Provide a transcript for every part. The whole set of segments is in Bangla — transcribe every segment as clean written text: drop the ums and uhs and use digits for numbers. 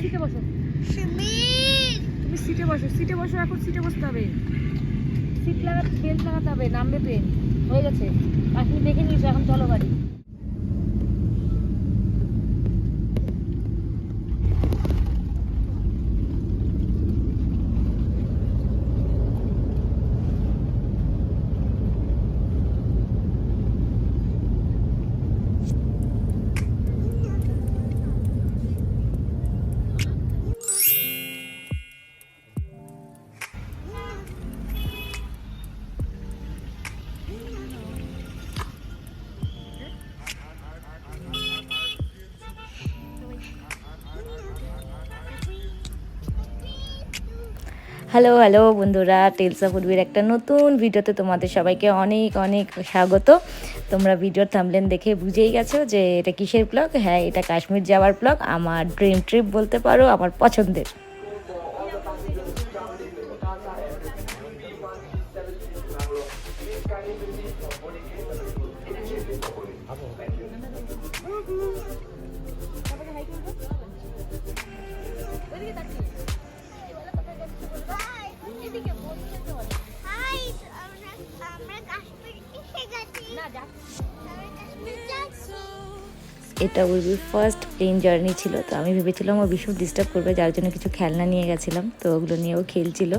সিটে বসো, তুমি সিটে বসো, সিটে বসো, এখন সিটে বসতে হবে, সিট লাগাতে বেল্ট লাগাতে হবে, নামবে ট্রেন হয়ে গেছে। কাশ্মীর দেখে নিয়েছো, এখন চলো বাড়ি। হ্যালো হ্যালো বন্ধুরা, টেলস অফ উডবির একটা নতুন ভিডিওতে তোমাদের সবাইকে অনেক অনেক স্বাগত। তোমরা ভিডিওর থাম্বনেল দেখে বুঝেই গেছো যে এটা কিসের ব্লগ। হ্যাঁ, এটা কাশ্মীর যাওয়ার ব্লগ, আমার ড্রিম ট্রিপ বলতে পারো, আমার পছন্দের। এটা উর্বির ফার্স্ট প্লেন জার্নি ছিল, তো আমি ভেবেছিলাম ও ভীষণ ডিস্টার্ব করবে, যার জন্য কিছু খেলনা নিয়ে গেছিলাম। তো ওগুলো নিয়েও খেলছিল।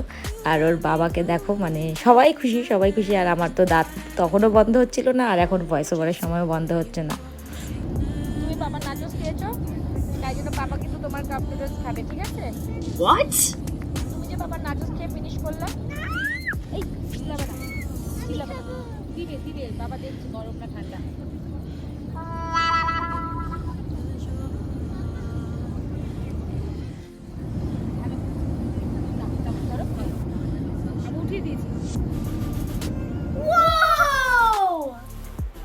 আর ওর বাবাকে দেখো, মানে সবাই খুশি, সবাই খুশি। আর আমার তো দাঁত তখনও বন্ধ হচ্ছিল না, আর এখন ভয়েস ওভারের সময়ও বন্ধ হচ্ছে না। তুমি বাবা নাচোস খেয়েছো, তাই জন্য বাবা কিন্তু তোমার কাপ নুডলস খাবে, ঠিক আছে? হোয়াট? তুমি যে বাবার নাচোস খেয়ে ফিনিশ করলা, এই চিল্লাবে না, চিল্লাবে না, দিবে দিবে, বাবা দেখছি গরম না ঠান্ডা।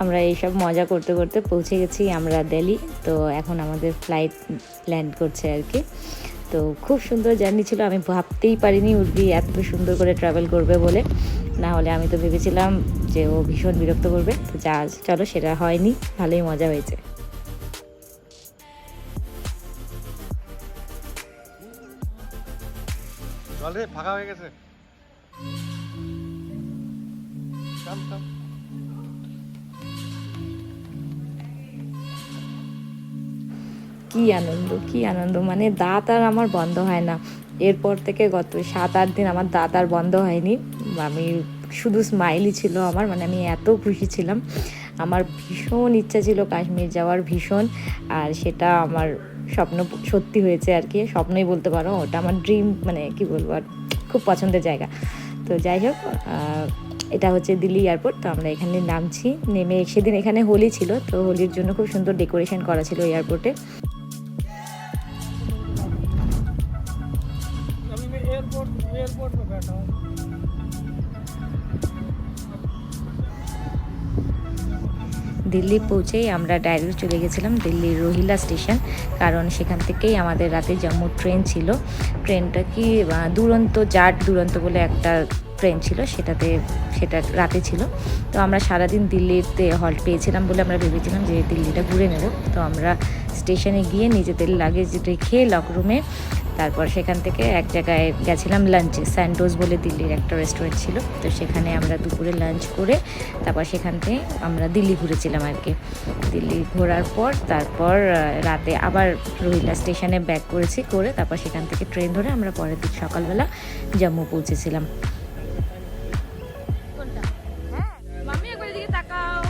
আমরা এইসব মজা করতে করতে পৌঁছে গেছি আমরা দিল্লি। তো এখন আমাদের ফ্লাইট ল্যান্ড করছে আর কি। তো খুব সুন্দর জার্নি ছিল, আমি ভাবতেই পারিনি উর্বি এত সুন্দর করে ট্রাভেল করবে বলে। না হলে আমি তো ভেবেছিলাম যে ও ভীষণ বিরক্ত করবে। তো যা চলো, সেটা হয়নি, ভালোই মজা হয়েছে। চল রে, ফাঁকা হয়ে গেছে। থাম থাম। কি আনন্দ, কি আনন্দ, মানে দাঁত আর আমার বন্ধ হয় না। এরপর থেকে গত 7-8 দিন আমার দাঁত আর বন্ধ হয়নি। আমি শুধু স্মাইলই ছিল আমার, মানে আমি এত খুশি ছিলাম। আমার ভীষণ ইচ্ছা ছিল কাশ্মীর যাওয়ার, ভীষণ। আর সেটা আমার স্বপ্ন সত্যি হয়েছে আর কি, স্বপ্নই বলতে পারো। ওটা আমার ড্রিম, মানে কি বলবো, আর খুব পছন্দের জায়গা। তো যাই হোক, এটা হচ্ছে দিল্লি এয়ারপোর্ট। তো আমরা এখানে নামছি, নেমে সেদিন এখানে হোলি ছিল, তো হোলির জন্য খুব সুন্দর ডেকোরেশন করা ছিল এয়ারপোর্টে। एयरपोर्ट पे बैठा हूँ। দিল্লি পৌঁছেই আমরা ডাইরেক্ট চলে গেছিলাম দিল্লির রোহিলা স্টেশন, কারণ সেখান থেকেই আমাদের রাতে জম্মু ট্রেন ছিল। ট্রেনটা কি দুরন্ত জাট দুরন্ত বলে একটা ট্রেন ছিল, সেটা রাতে ছিল। তো আমরা সারাদিন দিল্লিতে হল্ট পেয়েছিলাম বলে আমরা ভেবেছিলাম যে দিল্লিটা ঘুরে নেব। তো আমরা স্টেশনে গিয়ে নিজেদের লাগেজ রেখে লকরুমে, তারপর সেখান থেকে এক জায়গায় গেছিলাম লাঞ্চে। স্যান্টোস বলে দিল্লির একটা রেস্টুরেন্ট ছিল, তো সেখানে আমরা দুপুরে লাঞ্চ করে তারপর সেখান থেকে আমরা দিল্লি ঘুরেছিলাম আর কি। দিল্লি ঘোরার পর তারপর রাতে আবার রোহিলা স্টেশনে ব্যাক করেছি, করে তারপর সেখান থেকে ট্রেন ধরে আমরা পরের দিন সকালবেলা জম্মু পৌঁছেছিলাম। মাম্মি একবার এদিকে তাকাও।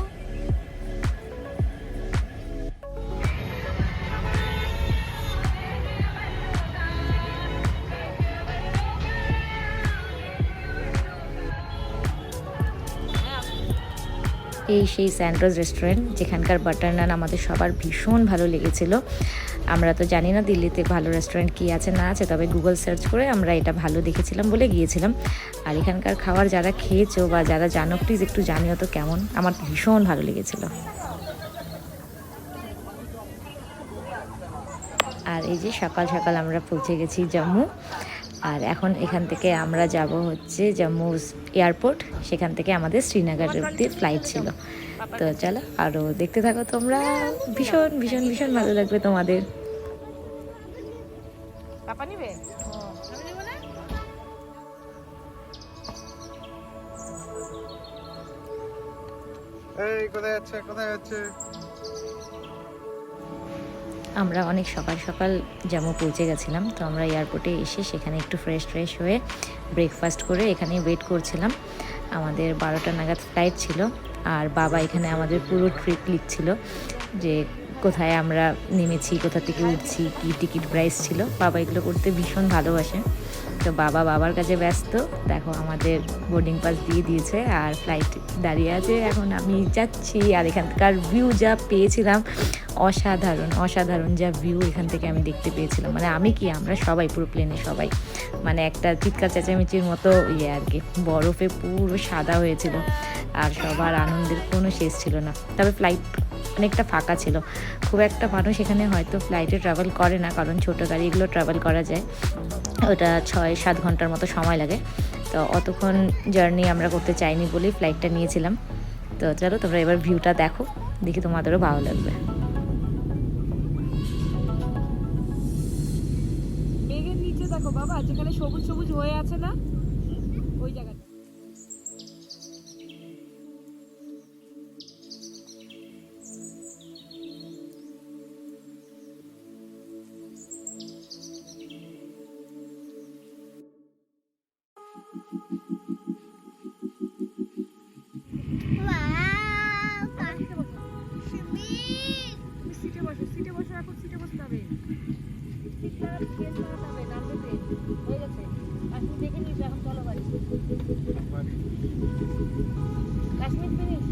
এই সেই স্যান্টোস রেস্টুরেন্ট, যেখানকার বাটার নান আমাদের সবার ভীষণ ভালো লেগেছিল। আমরা তো জানি না দিল্লিতে ভালো রেস্টুরেন্ট কী আছে না আছে, তবে গুগল সার্চ করে আমরা এটা ভালো দেখেছিলাম বলে গিয়েছিলাম। আর এখানকার খাবার যারা খেয়েছো বা যারা জানো, প্লিজ একটু জানিও তো কেমন। আমার ভীষণ ভালো লেগেছিলো। আর এই যে সকাল সকাল আমরা পৌঁছে গেছি জম্মু। আর এখন এখান থেকে আমরা যাব হচ্ছে জম্মু এয়ারপোর্ট, সেখান থেকে আমাদের শ্রীনগর অব্দি ফ্লাইট ছিল। তো চলো আরও দেখতে থাকো তোমরা, ভীষণ ভীষণ ভীষণ ভালো লাগবে তোমাদের। পাপা নিবে? ও আমি নেবো না? এই কোথায় যাচ্ছে কোথায় যাচ্ছে? আমরা অনেক সকাল সকাল জম্মু পৌঁছে গেছিলাম, তো আমরা এয়ারপোর্টে এসে সেখানে একটু ফ্রেশ হয়ে ব্রেকফাস্ট করে এখানে ওয়েট করছিলাম। আমাদের 12টা নাগাদ ফ্লাইট ছিল, আর বাবা এখানে আমাদের পুরো ট্রিপ লিখছিল যে কোথায় আমরা নেমেছি, কোথা থেকে উঠছি, কী টিকিট প্রাইস ছিল। বাবা এগুলো করতে ভীষণ ভালোবাসে, তো বাবার কাছে ব্যস্ত। দেখো আমাদের বোর্ডিং পাস দিয়ে দিয়েছে আর ফ্লাইট দাঁড়িয়ে আছে, এখন আমি যাচ্ছি। আর এখানকার ভিউ যা পেয়েছিলাম অসাধারণ যা ভিউ এখান থেকে আমি দেখতে পেয়েছিলাম, মানে আমরা সবাই পুরো প্লেনে সবাই মানে একটা চিৎকার চেঁচামেচির মতো আর কি, বরফে পুরো সাদা হয়েছিল আর সবার আনন্দের কোনো শেষ ছিল না। তবে ফ্লাইট অনেকটা ফাঁকা ছিল, খুব একটা মানুষ এখানে হয়তো ফ্লাইটে ট্রাভেল করে না, কারণ ছোটো গাড়ি এগুলো ট্রাভেল করা যায়, ওটা 6-7 ঘন্টার মতো সময় লাগে। তো অতক্ষণ জার্নি আমরা করতে চাইনি বলেই ফ্লাইটটা নিয়েছিলাম। তো চলো তোমরা এবার ভিউটা দেখো, দেখি তোমাদেরও ভালো লাগবে। মেঘের নিচে দেখো বাবা, যেখানে সবুজ হয়ে আছে না, ওই জায়গাটা। সিটে বসো, এখন সিটে বসতে হবে। সিট লাগাতে বেল্ট লাগাতে হবে, নামবে ট্রেন হয়ে গেছে। কাশ্মীর দেখে নিস, এখন চলো বাড়ি। কাশ্মীর ফিনিশ।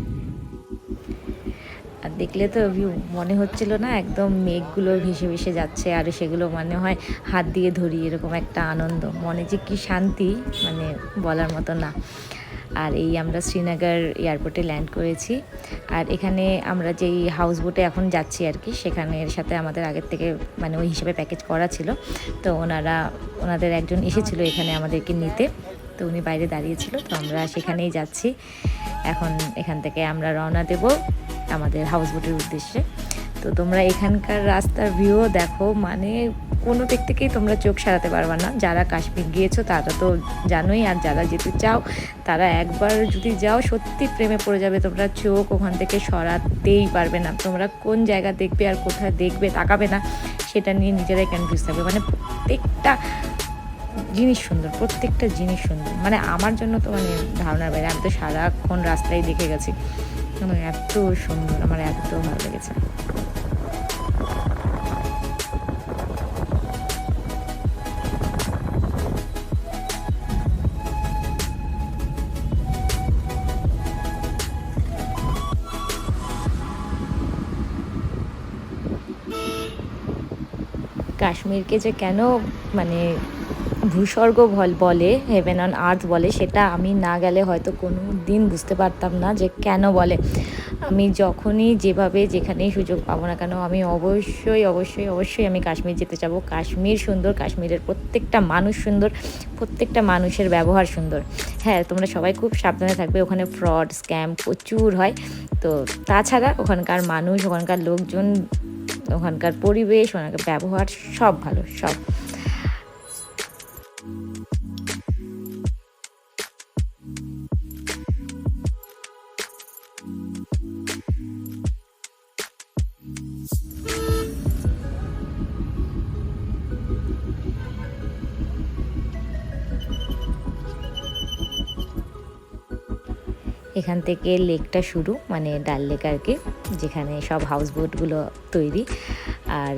আর দেখলে তো ভিউ মনে হচ্ছিল না একদম মেঘগুলো ভেসে যাচ্ছে, আর সেগুলো মনে হয় হাত দিয়ে ধরি, এরকম একটা আনন্দ মনে, যে কি শান্তি মানে বলার মতো না। আর এই আমরা শ্রীনগর এয়ারপোর্টে ল্যান্ড করেছি, আর এখানে আমরা যেই হাউস বোটে এখন যাচ্ছি আর কি, সেখানের সাথে আমাদের আগের থেকে মানে ওই হিসেবে প্যাকেজ করা ছিল। তো ওনাদের একজন এসেছিল এখানে আমাদেরকে নিতে, তো উনি বাইরে দাঁড়িয়েছিল, তো আমরা সেখানেই যাচ্ছি। এখন এখান থেকে আমরা রওনা দেব আমাদের হাউস বোটের উদ্দেশ্যে। তো তোমরা এখানকার রাস্তার ভিউ দেখো, মানে কোনো দিক থেকেই তোমরা চোখ সারাতে পারবে না। যারা কাশ্মীর গিয়েছো তারা তো জানোই, আর যারা যেতে চাও তারা একবার যদি যাও সত্যি প্রেমে পড়ে যাবে। তোমরা চোখ ওখান থেকে সরাতেই পারবে না, তোমরা কোন জায়গা দেখবে আর কোথায় দেখবে তাকাবে না সেটা নিয়ে নিজেরাই কনফিউজ থাকবে। মানে প্রত্যেকটা জিনিস সুন্দর, মানে আমার জন্য তো মানে ধারণার বাইরে। আমি তো সারাক্ষণ রাস্তায় দেখে গেছি, এত সুন্দর, আমার এত ভালো লেগেছে। কাশ্মীরকে যে কেন মানে ভূস্বর্গ বলে, হেভেন অন আর্থ বলে, সেটা আমি না গেলে হয়তো কোনো দিন বুঝতে পারতাম না যে কেন বলে। আমি যখনই যেভাবে যেখানেই সুযোগ পাবো না কেন, আমি অবশ্যই আমি কাশ্মীর যেতে চাবো। কাশ্মীর সুন্দর, কাশ্মীরের প্রত্যেকটা মানুষ সুন্দর, প্রত্যেকটা মানুষের ব্যবহার সুন্দর। হ্যাঁ, তোমরা সবাই খুব সাবধানে থাকবে, ওখানে ফ্রড স্ক্যাম প্রচুর হয়। তো তাছাড়া ওখানকার মানুষ, ওখানকার লোকজন, ওখানকার পরিবেশ, ওখানকার ব্যবহার সব ভালো, সব। এখান থেকে লেকটা শুরু, মানে ডাল লেক আর কি, যেখানে সব হাউস বোটগুলো তৈরি। আর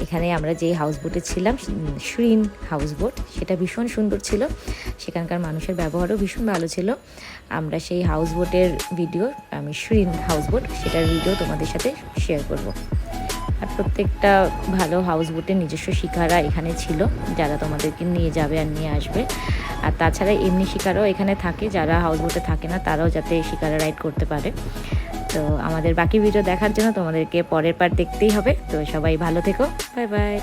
এখানে আমরা যে হাউস বোটে ছিলাম, শ্রীন হাউস বোট, সেটা ভীষণ সুন্দর ছিল, সেখানকার মানুষের ব্যবহারও ভীষণ ভালো ছিল। আমরা সেই হাউস বোটের ভিডিও, আমি শ্রীন হাউস বোট, সেটার ভিডিও তোমাদের সাথে শেয়ার করব। আর প্রত্যেকটা ভালো হাউস বোটের নিজস্ব শিকারা এখানে ছিল, যারা তোমাদেরকে নিয়ে যাবে আর নিয়ে আসবে। আর তাছাড়া এমনি শিকারাও এখানে থাকে, যারা হাউস বোটে থাকে না তারাও যাতে শিকারা রাইড করতে পারে। তো আমাদের বাকি ভিডিও দেখার জন্য তোমাদেরকে পরের পার্ট দেখতেই হবে। তো সবাই ভালো থেকো, বাই বাই।